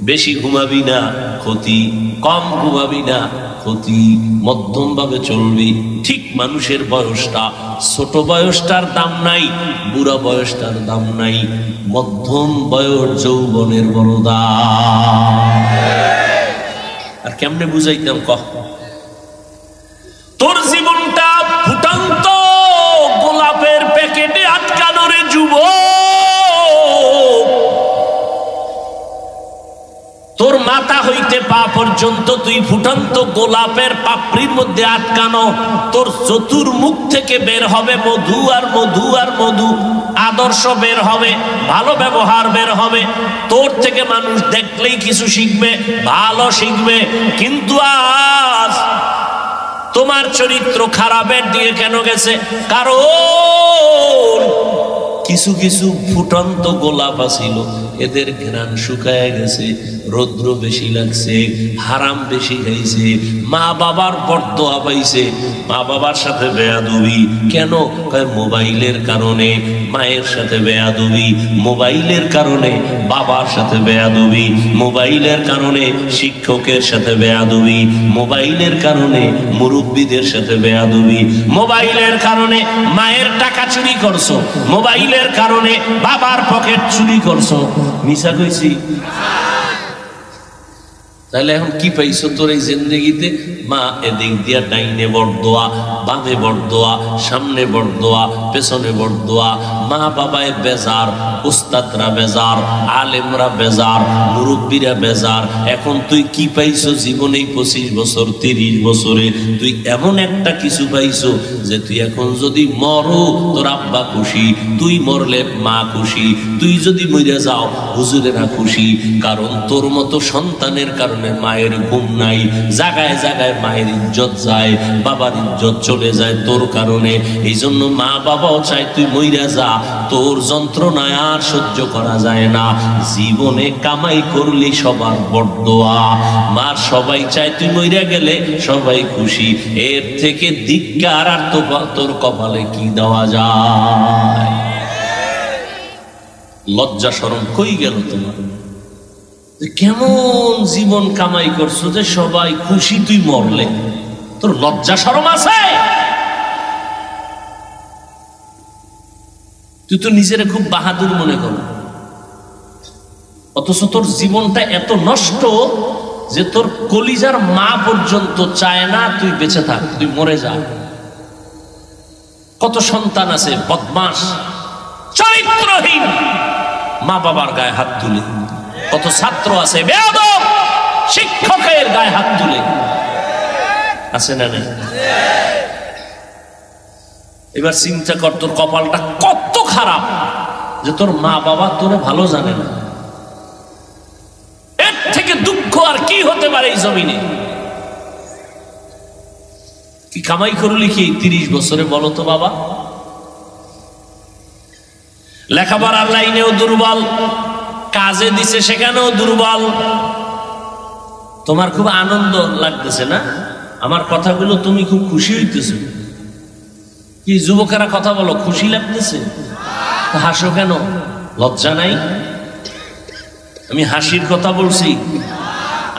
বেশি ঘুমাবি না, ক্ষতি, কম ঘুমাবি না, ক্ষতি, মধ্যম ভাবে চলবি। ঠিক মানুষের বয়সটা, ছোট বয়সটার দাম নাই, বুড়া বয়সটার দাম নাই, মধ্যম বয়স যৌবনের বড় দাম। আর কেমনে বুঝাইতাম কহ? তোর জীবনটা ফুটন্ত গোলাপের প্যাকেটে আটকানো রে যুবক। তোর মাথা হইতে পা পর্যন্ত তুই ফুটন্ত গোলাপের পাপড়ির মধ্যে আটকানো। তোর চতুর্মুখ থেকে বের হবে মধু আর মধু আর মধু। আদর্শ বের হবে, ভালো ব্যবহার বের হবে। তোর থেকে মানুষ দেখলেই কিছু শিখবে, ভালো শিখবে। কিন্তু আজ তোমার চরিত্র খারাপের দিকে কেন গেছে? কারণ কিছু কিছু ফুটন্ত গোলাপ আছিল, এদের ঘ্রাণ শুকায় গেছে, রৌদ্র বেশি লাগছে, হারাম বেশি খাইছে, মা বাবার বরদোয়া পাইছে, মা বাবার সাথে বেয়াদবি। কেন? মোবাইলের কারণে মায়ের সাথে বেয়াদবি, মোবাইলের কারণে বাবার সাথে বেয়াদবি, মোবাইলের কারণে শিক্ষকের সাথে বেয়াদবি, মোবাইলের কারণে মুরব্বীদের সাথে বেয়াদবি, মোবাইলের কারণে মায়ের টাকা চুরি করছো, মোবাইলের কারণে বাবার পকেট চুরি করছো। মিছা কইছি? তাহলে এখন কি পাইছো তোর এই জিন্দেগিতে? মা এদিক দিয়া ডাইনে বরদোয়া, বামে বরদোয়া, সামনে বরদোয়া, পেছনে বরদোয়া। মা বাবায় বেজার, উস্তাদরা বেজার, আলেমরা বেজার, মুরব্বীরা বেজার। এখন তুই কি পাইছো জীবনে? 25 বছর 30 বছরে তুই এমন একটা কিছু পাইছো যে তুই এখন যদি মরো তোর আব্বা খুশি, তুই মরলে মা খুশি, তুই যদি মরে যাও হুজুরেরা খুশি। কারণ তোর মতো সন্তানের কারণে কারণে মায়ের ঘুম নাই, জায়গায় জায়গায় মায়ের ইজ্জত যায়, বাবার ইজ্জত চলে যায় তোর কারণে। এই জন্য মা বাবাও চায় তুই মইরা যা, তোর যন্ত্রণায় আর সহ্য করা যায় না। জীবনে কামাই করলি সবার বড়দোয়া, মার সবাই চায় তুই মইরা গেলে সবাই খুশি। এর থেকে ধিক্কার আর তোর কপালে কি দেওয়া যায়? লজ্জা শরম কই গেল তোমার? কেমন জীবন কামাই করছো যে সবাই খুশি, তুই মরলে তোর লজ্জা শরম আছে? তুই তো নিজেরে খুব বাহাদুর মনে কর, অথচ তোর জীবনটা এত নষ্ট যে তোর কলিজার মা পর্যন্ত চায় না তুই বেঁচে থাক, তুই মরে যা। কত সন্তান আছে বদমাস চরিত্রহীন, মা বাবার গায়ে হাত তুলে। কত ছাত্র আছে বেয়াদব, শিক্ষকের গায়ে হাত তুলে। আছে না নেই? এবার চিন্তা কর তোর কপালটা কত খারাপ যে তোর মা বাবা তোরে ভালো জানে না। এর থেকে দুঃখ আর কি হতে পারে এই জমিনে? কি কামাই করলি কি 30 বছরে বলো তো বাবা? লেখাপড়ার লাইনেও দুর্বল, কাজে দিছে সেখানেও দুর্বল। তোমার খুব আনন্দ লাগতেছে না আমার কথাগুলো? তুমি খুব খুশি হইতেছো কি? যুবকেরা কথা বলো, খুশি লাগতেছে? হাসো কেন? লজ্জা নাই? আমি হাসির কথা বলছি?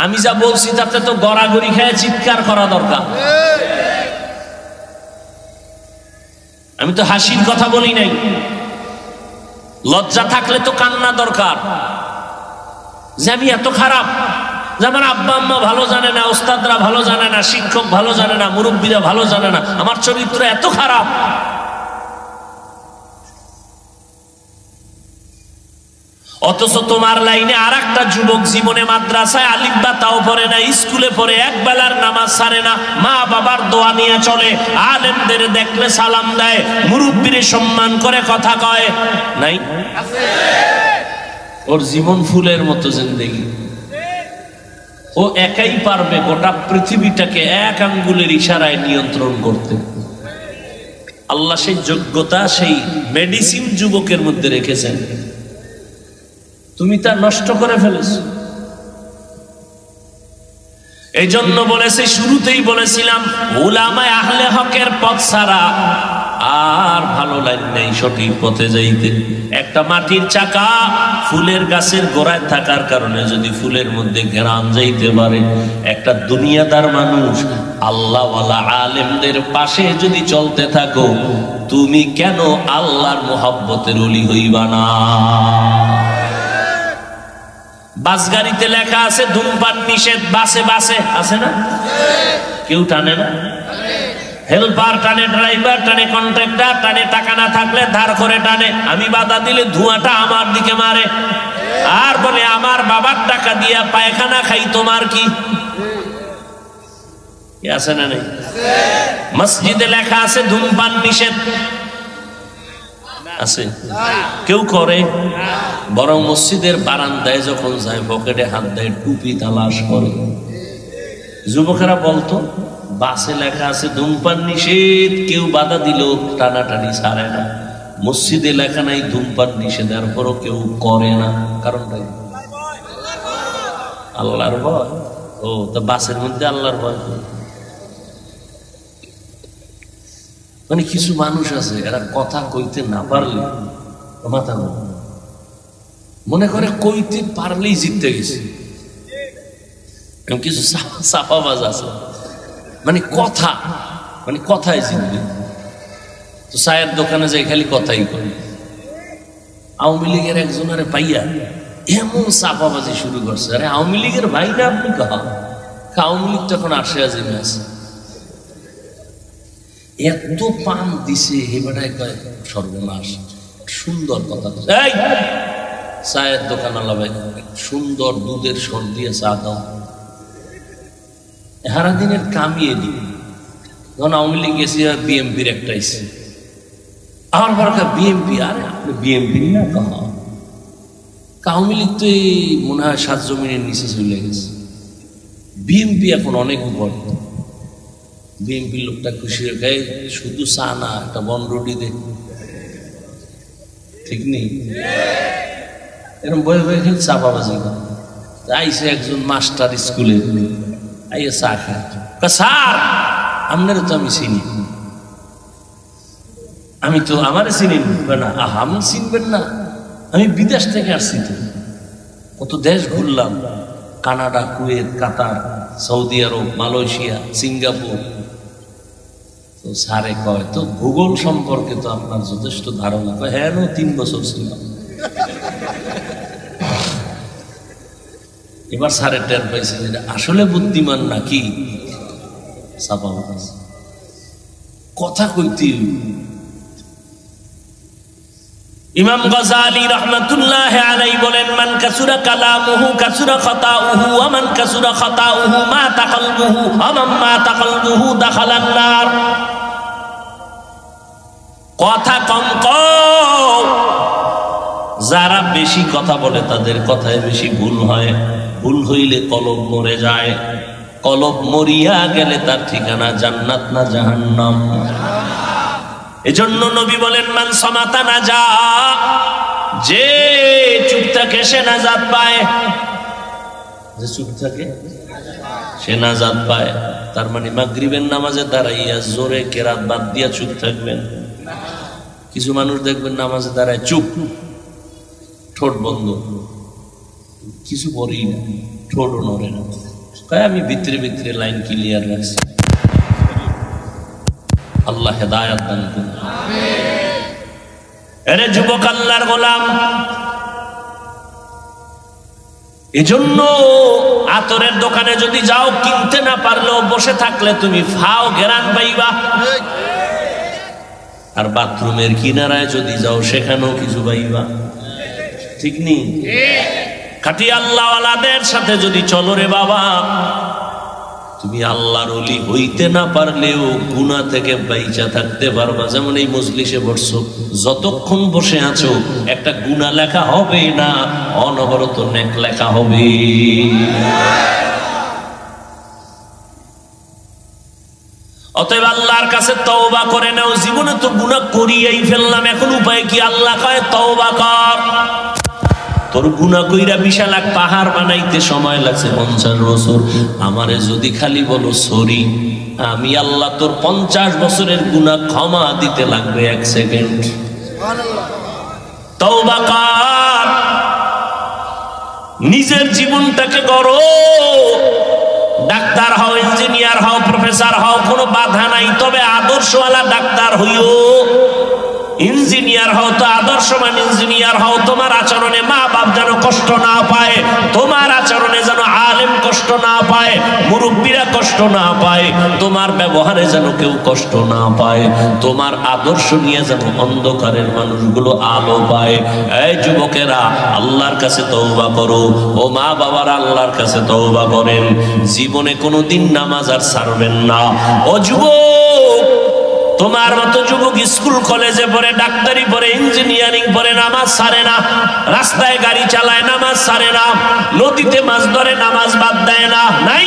আমি যা বলছি তাতে তো গড়াগড়ি খেয়ে চিৎকার করা দরকার। আমি তো হাসির কথা বলি নাই। লজ্জা থাকলে তো কান্না দরকার, যে আমি এত খারাপ, যে আমার আব্বা আম্মা ভালো জানে না, ওস্তাদরা ভালো জানে না, শিক্ষক ভালো জানে না, মুরব্বীরা ভালো জানে না, আমার চরিত্র এত খারাপ। অথচ তোমার লাইনে আর একটা যুবক জীবনে মাদ্রাসায় আলিফ বা তাও পড়ে না, স্কুলে পড়ে, এক বেলার নামাজ ছাড়ে না, মা বাবার দোয়া নিয়ে চলে, আলেমদের দেখলে সালাম দেয়, মুরব্বীরে সম্মান করে কথা কয়। নাই? ওর জীবন ফুলের মতো জিন্দেগি। ও একাই পারবে গোটা পৃথিবীটাকে এক আঙ্গুলের ইশারায় নিয়ন্ত্রণ করতে। আল্লাহ সেই যোগ্যতা, সেই মেডিসিন যুবকের মধ্যে রেখেছেন, তুমি তা নষ্ট করে ফেলেছো। এই জন্য বলেছে, শুরুতেই বলেছিলাম, উলামায়ে আহলে হকের পথ ছাড়া আর ভালো লাগে নাই সঠিক পথে যাইতে। একটা মাটির চাকা ফুলের গাছের গোড়ায় থাকার কারণে যদি ফুলের মধ্যে ঘেরান যাইতে পারে, একটা দুনিয়াদার মানুষ আল্লাহওয়ালা আলেমদের পাশে যদি চলতে থাকো, তুমি কেন আল্লাহর মোহাব্বতের ওলি হইবা না? বাস গাড়িতে লেখা আছে ধূমপান নিষেধ, বাসে বাসে আছে না? কেউ টানে না? হেল্পার টানে, ড্রাইভার টানে, কন্ট্রাক্টর টানে, টাকা না থাকলে ধার করে টানে। আমি বাধা দিলে ধোঁয়াটা আমার দিকে মারে, আর বলে আমার বাবার টাকা দিয়া পায়খানা খাই, তোমার কি? আছে না নেই? মসজিদে লেখা আছে ধূমপান নিষেধ, আছে? কেউ করে? বরং মসজিদের বারান্দায় যখন যায় পকেটে হাত দেয়, টুপি তালাশ করে। যুবকেরা বলতো বাসে লেখা আছে ধূমপান নিষেধ, কেউ বাধা দিল টানাটানি ছাড়ে না। মসজিদে লেখা নাই ধূমপান নিষেধ, এরপরও কেউ করে না। কারণটা আল্লাহর ভয়। ও তো বাসের মধ্যে আল্লাহর ভয়। মানে কিছু মানুষ আছে এরা কথা কইতে না পারলে মাথা মনে করে কইতে পারলেই জিততে গেছে। কিছু চাপাবাজ আছে, মানে কথা, মানে কথায় জিতবে। তো চায়ের দোকানে যাই খালি কথাই করে। আওয়ামী লীগের একজনের পাইয়া এমন চাপাবাজি শুরু করছে, আরে আওয়ামী লীগের ভাই না আপনি? আওয়ামী লীগ তখন আসে আজিমে আছে, এত পান দিছে হেবাটায় কয় সর্বনাশ। সুন্দর কথা, এই চায়ের দোকান আলাদা সুন্দর দুধের সর দিয়ে চা দাও, হারা দিনের কামিয়ে দিই। যখন আওয়ামী লীগ গেছি আর বিএমপির একটা এসে আমার বরকা বিএমপি, আরে আপনি বিএমপি না? আওয়ামী লীগ তো এই মনে হয় 7 জমিনের নিচে চলে গেছে। বিএনপি এখন অনেক উপর। বিএনপি লোকটা খুশি হয়ে শুধু চা না, একটা বনরুটি দে, ঠিক নেই? এরকম বয়ে বয়ে খেলে চাপাবাজি করে। আইসে একজন মাস্টার স্কুলে, আইয়ে চা খায়। স্যার আপনারও তো আমি চিনি। আমি তো আমারে চিনি না। আমি চিনবেন না? আমি বিদেশ থেকে আসছি, তো কত দেশ ঘুরলাম, কানাডা, কুয়েত, কাতার, সৌদি আরব, মালয়েশিয়া, সিঙ্গাপুর। তো স্যারে কয়, তো ভূগোল সম্পর্কে তো আপনার যথেষ্ট ধারণা। কয়, হ্যাঁ 3 বছর ছিলাম। এবার স্যারের টের পাইছে যে আসলে বুদ্ধিমান নাকি কথা কইতে। ইমাম গাযালী রাহমাতুল্লাহি আলাইহি বলেন, মান কাসুরা কালামুহু কাসুরা খাতাউহু ওয়া মান কাসুরা খাতাউহু মা তাকালবুহু আম মা তাকালবুহু দাখালান নার। কথা কম কও, যারা বেশি কথা বলে তাদের কথায় বেশি ভুল হয়। ভুল হইলে কলব মরে যায়, কলব মরিয়া গেলে তার ঠিকানা জান্নাত না জাহান্নাম। এজন্য নবী বলেন, মান সামাতা নাজা, যে চুপ থাকে সে নাজাত পায়। যে চুপ থাকে সে নাজাত পায়। তার মানে মাগরিবের নামাজে দাঁড়াইয়া জোরে কেরাত বাদ দিয়া চুপ থাকবেন। কিছু মানুষ দেখবেন নামাজে দাঁড়ায় চুপ, ঠোঁট বন্ধ, কিছু বলেই না, ঠোঁটও নড়ে না। আমি ভিতরে ভিতরে লাইন ক্লিয়ার রাখছি। আল্লাহ হেদায়াত দান করুন। আরে যুবক আল্লাহর গোলাম, এজন্য আতরের দোকানে যদি যাও, কিনতে না পারলেও বসে থাকলে তুমি ফাও ঘেরান পাইবা। আর বাথরুমের কিনারায় যদি যাও, সেখানেও কিছু পাইবা, ঠিক নেই? খাঁটি আল্লাহওয়ালাদের সাথে যদি চলো রে বাবা, তুমি আল্লাহর ওলি হইতে না পারলেও গুনাহ থেকে বাইচা থাকতে পারবা। যেমন এই মজলিসে বসছো, যতক্ষণ বসে আছো একটা গুনাহ লেখা হবে না, অনবরত নেক লেখা হবে। অতএব আল্লাহর কাছে তওবা করে নাও। জীবনে তো গুনাহ করিয়াই ফেললাম, এখন উপায় কি? আল্লাহ কয় তওবা কর। তোর গুনাহ কইরা বিশাল এক পাহাড় বানাইতে সময় লাগছে 50 বছর, আমারে যদি খালি বলো সরি, আমি আল্লাহ তোর 50 বছরের গুনাহ ক্ষমা দিতে লাগবে 1 সেকেন্ড। তওবা কর, নিজের জীবনটাকে গড়ো। ডাক্তার হও, ইঞ্জিনিয়ার হও, প্রফেসর হও, কোনো বাধা নাই, তবে আদর্শওয়ালা ডাক্তার হইও। ইঞ্জিনিয়ার হও তো আদর্শবান ইঞ্জিনিয়ার হও। তোমার আচরণে মা বাপ যেন কষ্ট না পায়, তোমার আচরণে যেন আলেম কষ্ট না পায়, মুরব্বীরা কষ্ট না পায়, তোমার ব্যবহারে যেন কেউ কষ্ট না পায়, তোমার আদর্শ নিয়ে যেন অন্ধকারের মানুষগুলো আলো পায়। এই যুবকেরা, আল্লাহর কাছে তওবা করো। ও মা বাবারা, আল্লাহর কাছে তওবা করেন। জীবনে কোনোদিন নামাজ আর ছাড়বেন না। ও যুবক, তোমার মতো যুবক স্কুল কলেজে পড়ে, ডাক্তারি পড়ে, ইঞ্জিনিয়ারিং পড়ে, নামাজ ছাড়ে না। রাস্তায় গাড়ি চালায়, নামাজ ছাড়ে না। নদীতে মাছ ধরে, নামাজ বাদ দেয় না। নাই?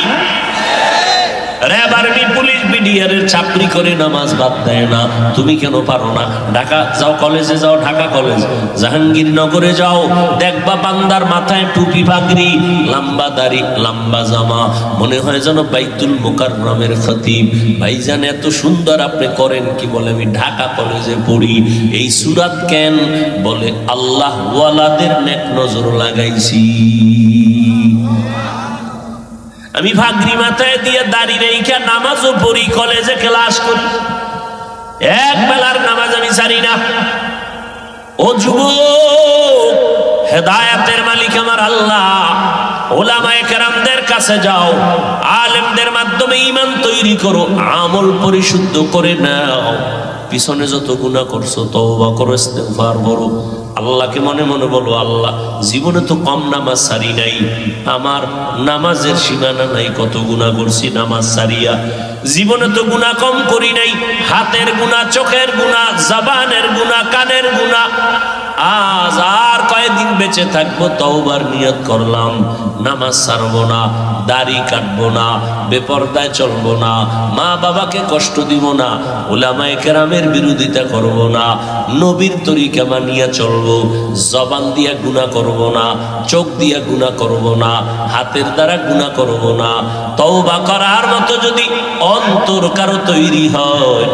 র্যাব, আর্মি, পুলিশ, বিডিআরের চাকরি করে, নামাজ বাদ দেয় না। তুমি কেন পারো না? ঢাকা যাও, কলেজে যাও, ঢাকা কলেজ, জাহাঙ্গীরনগরে যাও, দেখবা বান্দার মাথায় টুপি, পাগড়ি, লম্বা দাড়ি, লম্বা জামা, মনে হয় যেন বাইতুল মুকাররমের খতিব। ভাইজান, এত সুন্দর আপনি করেন কি? বলে আমি ঢাকা কলেজে পড়ি। এই সূরাত কেন? বলে আল্লাহ ওয়ালাদের নেক নজর লাগাইছি। আমি ভাগরি মাথায় দিয়ে দাড়ি রেখে নামাজও পড়ি, কলেজে ক্লাস করি, এক বেলার নামাজ আমি ছাড়ি না। ও যুবক, হেদায়েতের মালিক আমার আল্লাহ। ওলামায়ে কেরামদের কাছে যাও, আলেমদের মাধ্যমে ঈমান তৈরি করো, আমল পরিশুদ্ধ করে নাও। পিছনে যত গুনাহ করছো তওবা করো, ইস্তেগফার করো। আল্লাহকে মনে মনে বলো, আল্লাহ জীবনে তো কম নামাজ সারি নাই, আমার নামাজের সীমানা নাই, কত গুনাহ করছি নামাজ সারিয়া। জীবনে তো গুনাহ কম করি নাই, হাতের গুনাহ, চোখের গুনাহ, জবানের গুনাহ, কানের গুনাহ। আজ আর কয়েকদিন বেঁচে থাকবো, তওবার নিয়ত করলাম, নামাজ ছাড়বো না, দাড়ি কাটবো না, বেপরদায় চলবো না, মা বাবাকে কষ্ট দিব না, উলামায়ে কেরামের বিরোধিতা করব না, নবীর তরিকা মানিয়া চলবো, জবান দিয়া গুনাহ করব না, চোখ দিয়া গুনাহ করব না, হাতের দ্বারা গুনাহ করব না। তওবা করার মতো যদি অন্তর কারো তৈরি হয়,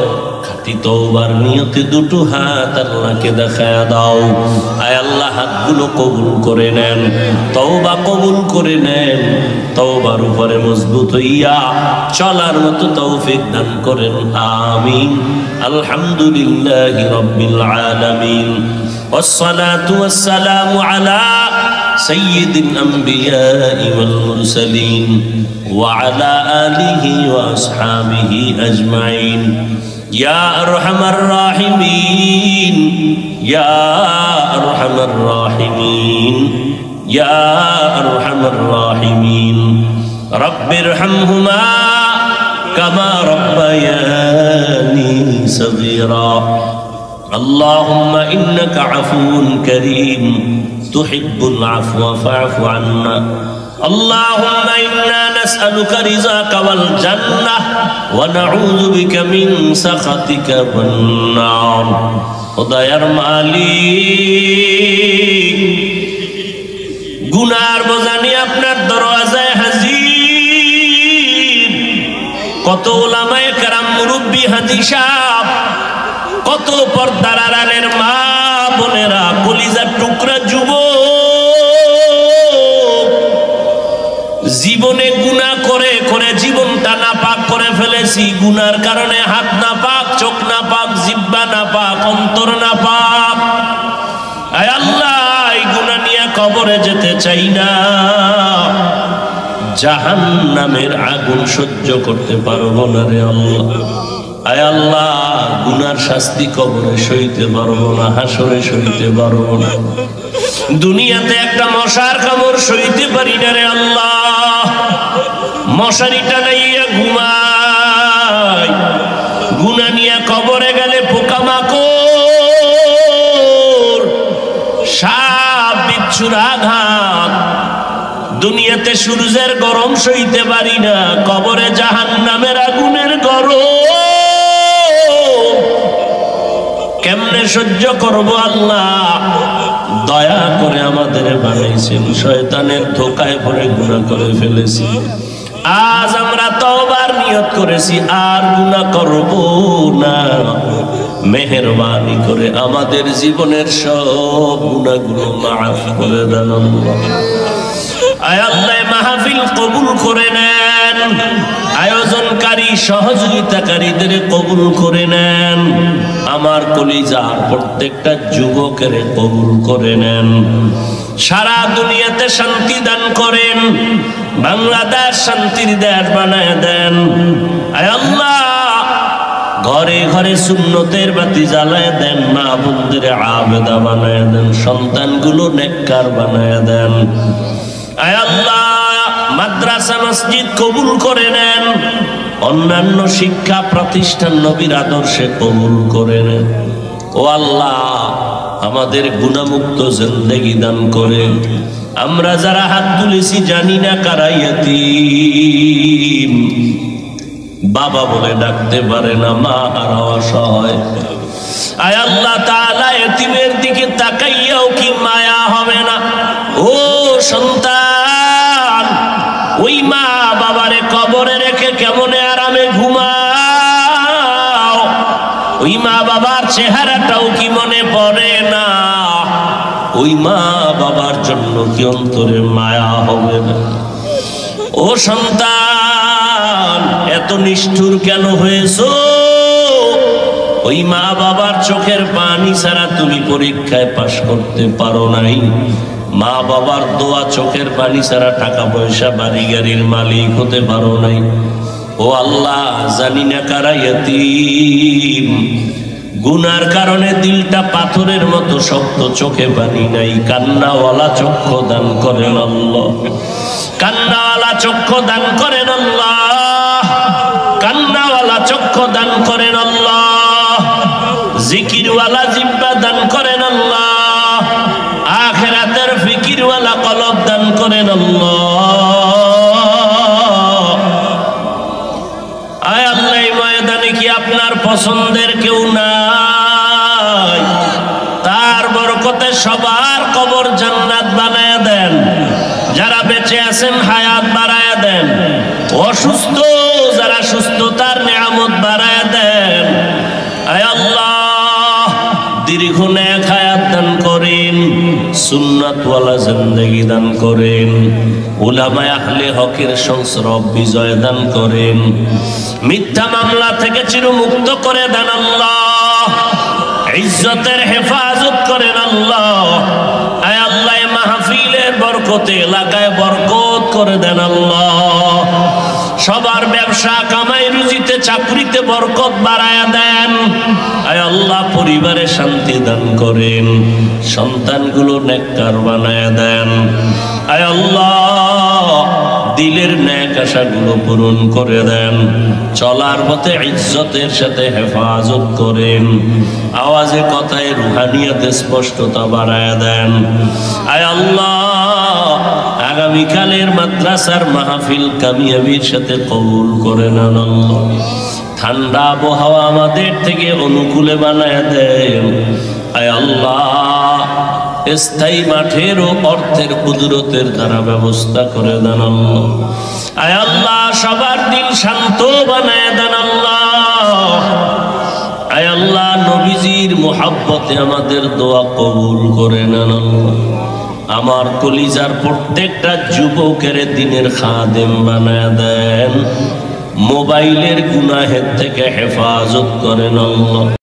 খাঁটি তওবার নিয়তে দুটো হাত আল্লাহকে দেখায়া দাও। আয় আল্লাহ, হাতগুলো কবুল করে নেন, তওবা কবুল করে নেন, তওবার উপরে মজবুত হইয়া চলার মতো তৌফিক দান করেন। আমিন। আলহামদুলিল্লাহি রাব্বিল আলামিন, والصلاة والسلام على سيد الأنبياء والمرسلين وعلى آله وأصحابه أجمعين يا أرحم الراحمين يا أرحم الراحمين يا أرحم الراحمين رب ارحمهما كما ربياني صغيرا اللهم إنك عفو كريم تحب العفو فاعف عنا اللهم إنا نسألك رضاك والجنة ونعوذ بك من سخطك والنار خداير মালিক গুনার বোঝা নিয়ে আপনার দরওয়াজায় হাজির। কত উলামায়ে কেরাম, মুরব্বি, হাজী সাহেব, কত পর্দার আড়ালের মা বোনেরা, কলিজার টুকরা যুবক, জীবনে গুনাহ করে করে জীবনটা নাপাক করে ফেলেছি। গুনার কারণে হাত নাপাক, চোখ নাপাক, জিহ্বা নাপাক, অন্তর নাপাক। আয় আল্লাহ, এই গুনাহ নিয়ে কবরে যেতে চাই না, জাহান্নামের আগুন সহ্য করতে পারবো না রে আল্লাহ। আয় আল্লাহ, গুনার শাস্তি কবরে সইতে পারবো না, হাসরে সইতে পারবো না, দুনিয়াতে একটা মশার কামড় সইতে পারি না রে আল্লাহ। মশারি টানাইয়া ঘুমাই, গুনাহ নিয়ে কবরে গেলে পোকামাকড়, সাপ বিচ্ছুর আঘাত, দুনিয়াতে সূর্যের গরম সইতে পারি না, কবরে জাহান্নামের আগুনের গরম কেমনে সহ্য করব আল্লাহ? দয়া করে আমাদের বানাইছেন, শয়তানের ধোকায় পড়ে গুনাহ করে ফেলেছি। আজ আমরা তওবার নিয়ত করেছি, আর গুনাহ করব না। মেহেরবানি করে আমাদের জীবনের সব গুনাহগুলো মাফ করে দেন আল্লাহ। আয় আল্লাহ, মাহফিল কবুল করে নেন, আয়োজনকারী সহযোগিতাকারীদের কবুল করে নেন, আমার কলিজার প্রত্যেকটা যুবকের কবুল করে নেন, সারা দুনিয়াতে শান্তি দান করেন, বাংলাদেশ শান্তির দেশ বানায় দেন। আয় আল্লাহ, ঘরে ঘরে সুন্নতের বাতি জ্বালায় দেন, মা বোনদের আবেদা বানায় দেন, সন্তানগুলো নেককার বানায় দেন। আয় আল্লাহ, মাদ্রাসা মসজিদ কবুল করে নেন, অন্যান্য শিক্ষা প্রতিষ্ঠান নবীর আদর্শে কবুল করে নেন। ও আল্লাহ, আমাদের গুনাহমুক্ত জিন্দেগি দান করেন। আমরা যারা হাত তুলেছি জানি না কারা ইয়াতীম, বাবা বলে ডাকতে পারে না, মা হারা অসহায়। আয় আল্লাহ তাআলা, ইয়াতীমের দিকে তাকাইয়াও কি মায়া হবে না? ও সন্তান, ওই মা বাবারে কবরে রেখে কেমনে আরামে ঘুমাও? ওই মা বাবার চেহারাটাও কি মনে পড়ে না? ওই মা বাবার জন্য কি অন্তরে মায়া হবে না? ও সন্তান, এত নিষ্ঠুর কেন হয়েছো? ওই মা বাবার চোখের পানি ছাড়া তুমি পরীক্ষায় পাশ করতে পারো নাই, মা বাবার দোয়া চোখের পানি ছাড়া টাকা পয়সা বাড়ি গাড়ির মালিক হতে পারো নাই। ও আল্লাহ, জানি না কারা ইয়াতীম, গুনার কারণে দিলটা পাথরের মতো শক্ত, চোখে পানি নাই, কান্নাওয়ালা চক্ষু দান করেন আল্লাহ, কান্নাওয়ালা চক্ষু দান করেন আল্লাহ, কান্নাওয়ালা চক্ষু দান করেন আল্লাহ, জিকিরওয়ালা জিহ্বা দান করেন আল্লাহ, আখিরাতের ফিকিরওয়ালা কলব দান করেন আল্লাহ। আপনার পছন্দের কেউ নাই, তার বরকতে সবার কবর জান্নাত বানায়া দেন। যারা বেঁচে আছেন হায়াত বাড়ায়া দেন, অসুস্থ যারা সুস্থতার নিয়ামত বাড়ায়া দেন। আয় আল্লাহ দীর্ঘ নেক হায়াত দান করেন, সুন্নাতওয়ালা জিন্দেগি দান করেন, উলামায়ে আহলে হকের সংস্রব বিজয় দান করেন, মিথ্যা মামলা থেকে চিরমুক্ত করে দেন আল্লাহ, ইজ্জতের হেফাজত করেন আল্লাহ। আয় আল্লাহ মাহফিলের বরকতে এলাকায় বরকত করে দেন আল্লাহ। সবার ব্যবসা কামাই রুজিতে চাকরিতে বরকত বাড়ায়া দেন। আয় আল্লাহ পরিবারে শান্তি দান করেন, সন্তানগুলো নেককার বানায়া দেন। আয় আল্লাহ দিলের ন্যাক আশাগুলো পূরণ করে দেন, চলার পথে ইজ্জতের সাথে হেফাজত করেন, আওয়াজে কথায় রুহানিয়াতে স্পষ্টতা বাড়ায়া দেন। আয় আল্লাহ আগামীকালের মাদ্রাসার মাহফিল কামিয়াবির সাথে কবুল করে নেন আল্লাহ। ঠান্ডা আবহাওয়া আমাদের থেকে অনুকূলে বানায়া দেন। আয় আল্লাহ স্থায়ী মাঠের ও অর্থের কুদরতের দ্বারা ব্যবস্থা করে দেন আল্লাহ। আয় আল্লাহ সবার দিল শান্ত বানায় দেন আল্লাহ। আয় আল্লাহ নবীজির মুহাব্বতে আমাদের দোয়া কবুল করে নেন আল্লাহ। আমার কলিজার প্রত্যেকটা যুবকের দিনের খাদেম বানায় দেন, মোবাইলের গুনাহের থেকে হেফাজত করেন আল্লাহ।